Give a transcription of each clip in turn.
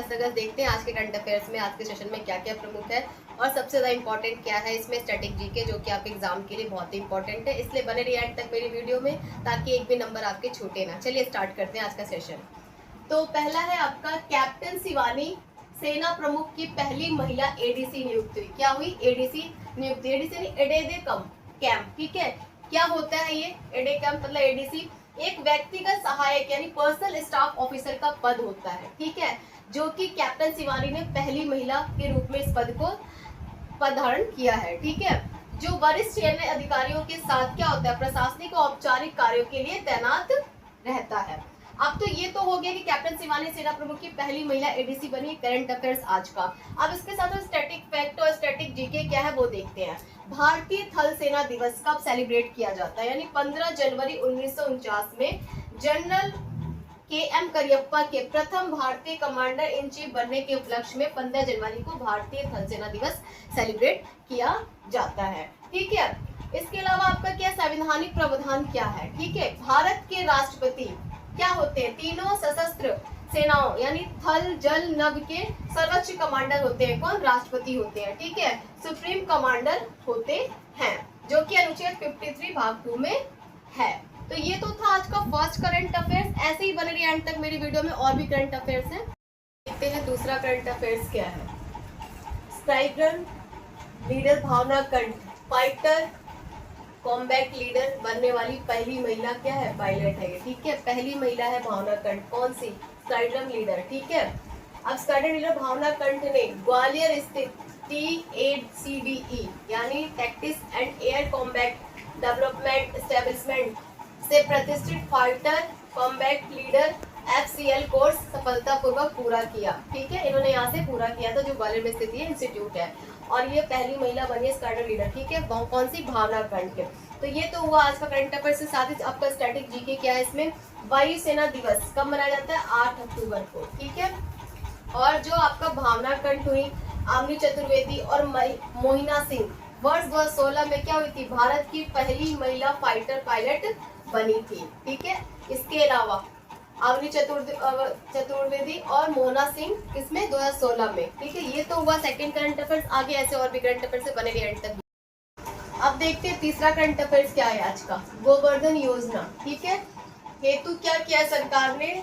नगस देखते हैं आज के करंट अफेयर्स में आज के सेशन में क्या क्या प्रमुख है और सबसे ज्यादा इंपॉर्टेंट क्या है इसमें स्टैटिक जीके जो कि आपके एग्जाम के लिए बहुत ही इंपॉर्टेंट है, इसलिए बने रहिए एंड तक मेरी वीडियो में ताकि एक भी नंबर आपके छूटे ना। चलिए स्टार्ट करते हैं आज का सेशन। तो पहला है आपका कैप्टन शिवानी सेना प्रमुख की पहली महिला एडीसी नियुक्त हुई। क्या हुई? एडीसी नियुक्त। एडीसी एडे कम कैंप, ठीक है। क्या होता है ये एडे कैंप मतलब एडीसी? एक व्यक्तिगत सहायक यानी पर्सनल स्टाफ ऑफिसर का पद होता है, ठीक है, जो कि कैप्टन शिवानी ने पहली महिला के रूप में इस पद को धारण किया है, ठीक है। जो वरिष्ठ सैन्य अधिकारियों के साथ क्या होता है, प्रशासनिक और औपचारिक कार्यों के लिए तैनात रहता है। अब तो ये तो हो गया कि कैप्टन शिवानी सेना प्रमुख की पहली महिला एडीसी बनी, करंट अफेयर्स आज का। अब इसके साथ स्टैटिक फैक्ट और स्टैटिक जीके क्या है वो देखते हैं। भारतीय थल सेना दिवस कब सेलिब्रेट किया जाता है? यानी 15 जनवरी 1949 में जनरल के.एम. करियप्पा के प्रथम भारतीय कमांडर इन चीफ बनने के उपलक्ष्य में 15 जनवरी को भारतीय थल सेना दिवस सेलिब्रेट किया जाता है, ठीक है। इसके अलावा आपका क्या संवैधानिक प्रावधान क्या है? ठीक है, भारत के राष्ट्रपति क्या होते हैं? तीनों सशस्त्र सेनाओं यानी थल जल नभ के सर्वोच्च कमांडर होते हैं। कौन? राष्ट्रपति होते हैं, ठीक है, सुप्रीम कमांडर होते हैं, जो कि अनुच्छेद 53 भाग 2 में है। तो ये तो था आज का फर्स्ट करंट अफेयर्स। ऐसे ही बने रहिए एंड तक मेरी वीडियो में, और भी करंट अफेयर्स हैं। देखते हैं दूसरा करंट अफेयर्स क्या है। स्ट्राइकर लीडर भावना कंठ फाइटर कॉम्बैट लीडर बनने वाली पहली महिला क्या है? पायलट है ये, ठीक है। पहली महिला है भावना कंठ। कौन सी? स्क्वाड्रन लीडर, ठीक है। अब स्क्वाड्रन लीडर भावना कंठ ने ग्वालियर स्थित TACDE यानी tactics and air combat development establishment से प्रतिष्ठित fighter combat leader FCL course सफलतापूर्वक पूरा किया, ठीक है। इन्होंने यहाँ से पूरा किया था, जो ग्वालियर में स्थित इंस्टीट्यूट है, और ये पहली महिला बनी है स्क्वाड्रन लीडर, ठीक है। कौन सी? भावना कंठ। तो ये तो हुआ आज का करंट अफेयर से। साथ ही आपका स्टैटिक जीके क्या है इसमें? वायुसेना दिवस कब मनाया जाता है? 8 अक्टूबर को, ठीक है। और जो आपका भावना कंठ हुई, आमनी चतुर्वेदी और मोहिना सिंह वर्ष 2016 में क्या हुई थी? भारत की पहली महिला फाइटर पायलट बनी थी, ठीक है। इसके अलावा अवनी चतुर्वेदी और मोहना सिंह इसमें 2016 में, ठीक है। ये तो हुआ सेकंड करंट अफेयर्स। आगे ऐसे और भी करंट अफेयर्स से बने रहिए एंड तक। अब देखते हैं तीसरा करंट अफेयर्स क्या है आज का। गोवर्धन योजना, ठीक है। हेतु क्या किया सरकार ने?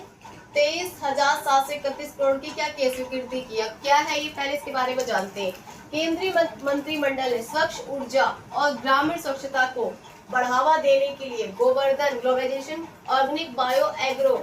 23,731 करोड़ की क्या की स्वीकृति किया। क्या है ये? पहले इसके बारे में जानते हैं। केंद्रीय मंत्रिमंडल ने स्वच्छ ऊर्जा और ग्रामीण स्वच्छता को बढ़ावा देने के लिए Govardhan globalisation organic bio agro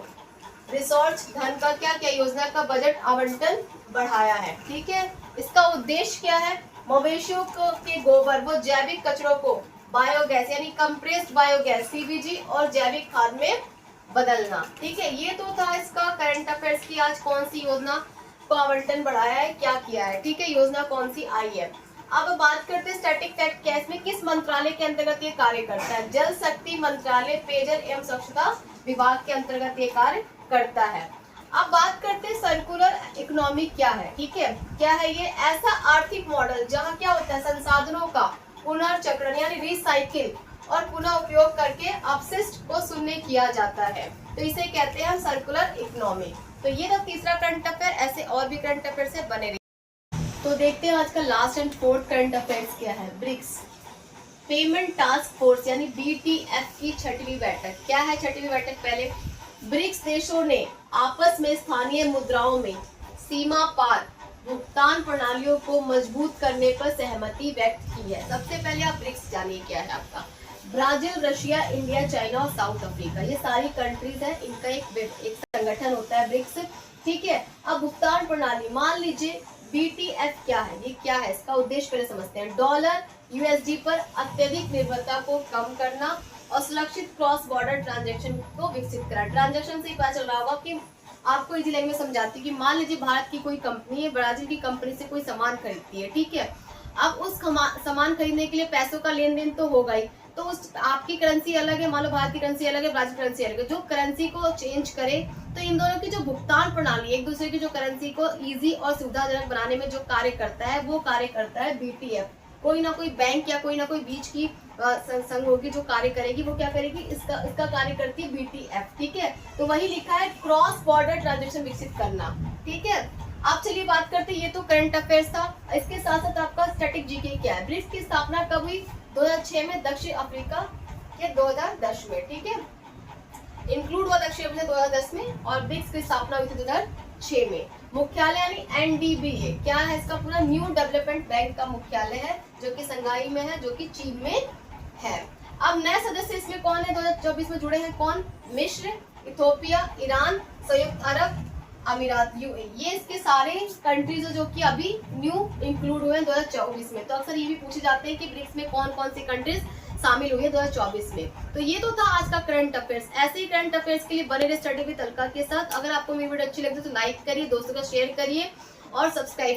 resource धन का क्या किया? योजना का बजट आवंटन बढ़ाया है, ठीक है। इसका उद्देश्य क्या है? मवेशियों के गोबर व जैविक कचरों को बायोगैस यानी कंप्रेस्ड बायोगैस CBG और जैविक खाद में बदलना, ठीक है। ये तो था इसका करंट अफेयर्स की। आज कौन सी योजना को आवंटन बढ़ाया है, क्या किया है, ठीक है। योजना कौन सी आई है। अब बात करते हैं स्टैटिक फैक्ट क्या है इसमें? किस मंत्रालय के अंतर्गत ये कार्य करता है? जल शक्ति मंत्रालय पेयजल एवं स्वच्छता विभाग के अंतर्गत ये कार्य करता है। अब बात करते हैं सर्कुलर इकोनॉमी क्या है, ठीक है। क्या है ये? ऐसा आर्थिक मॉडल जहाँ क्या होता है? संसाधनों का पुनर्चक्रण यानी रिसाइकिल और पुनः उपयोग करके अपशिष्ट को शून्य किया जाता है, तो इसे कहते हैं हम सर्कुलर इकोनॉमी। तो ये था तीसरा करंट अफेयर। ऐसे और भी करंट अफेयर से बने रहिए। तो देखते हैं आज का last and fourth current affairs क्या है। ब्रिक्स पेमेंट टास्क फोर्स यानी BTF की 6वीं बैठक। क्या है 6वीं बैठक? पहले ब्रिक्स देशों ने आपस में स्थानीय मुद्राओं में सीमा पार भुगतान प्रणालियों को मजबूत करने पर सहमति व्यक्त की है। सबसे पहले आप ब्रिक्स जानिए क्या है आपका। ब्राजील, रशिया, इंडिया, चाइना और साउथ अफ्रीका, ये सारी कंट्रीज है, इनका एक संगठन होता है ब्रिक्स, ठीक है। अब भुगतान प्रणाली, मान लीजिए BTF क्या है? ये क्या है? इसका उद्देश्य पहले समझते हैं। डॉलर USD पर अत्यधिक निर्भरता को कम करना और सुरक्षित क्रॉस बॉर्डर ट्रांजैक्शन को विकसित करना। ट्रांजैक्शन से पता चल रहा होगा कि आपको इजी लैंग्वेज समझाती है कि मान लीजिए भारत की कोई कंपनी है, ब्राजील की कंपनी से कोई सामान खरीदती है, ठीक है। अब उस सामान खरीदने के लिए पैसों का लेन देन तो होगा ही, तो उस आपकी करेंसी अलग है, मान लो भारत की करेंसी अलग है, ब्राजील करेंसी अलग है। जो करेंसी को चेंज करे, तो इन दोनों की जो भुगतान प्रणाली एक दूसरे की जो करेंसी को इजी और सुविधाजनक बनाने में जो कार्य करता है वो कार्य करता है BTF। कोई ना कोई बैंक या कोई ना कोई बीच की संघ होगी जो कार्य करेगी, वो क्या करेगी? इसका कार्य करती है BTF, ठीक है। तो वही लिखा है क्रॉस बॉर्डर ट्रांजैक्शन विकसित करना, ठीक है। आप चलिए बात करते हैं, ये तो करंट अफेयर्स था। इसके साथ साथ आपका स्टैटिक जीके क्या है। ब्रिक्स की स्थापना कब हुई? 2006 में दक्षिण अफ्रीका के 2010 में, ठीक है, इंक्लूड हुआ दक्षिण अफ्रीका 2010 में, और ब्रिक्स की स्थापना हुई थी 2006 में। मुख्यालय यानी एनडीबी क्या है इसका पूरा? न्यू डेवलपमेंट बैंक का मुख्यालय है, जो कि संघाई में है, जो कि चीन में है। अब नए सदस्य इसमें कौन है 2024 में जुड़े हैं? कौन? मिस्र, इथोपिया, ईरान, संयुक्त अरब अमीरात, यूएई, ये इसके सारे कंट्रीज जो कि अभी न्यू इंक्लूड हुए हैं 2024 में। तो अक्सर ये भी पूछे जाते हैं कि ब्रिक्स में कौन कौन सी कंट्रीज शामिल हुई है 2024 में। तो ये तो था आज का करंट अफेयर्स। ऐसे ही करंट अफेयर्स के लिए बने रहे स्टडी विद अलका के साथ। अगर आपको मेरी वीडियो अच्छी लगी तो लाइक करिए, दोस्तों का शेयर करिए और सब्सक्राइब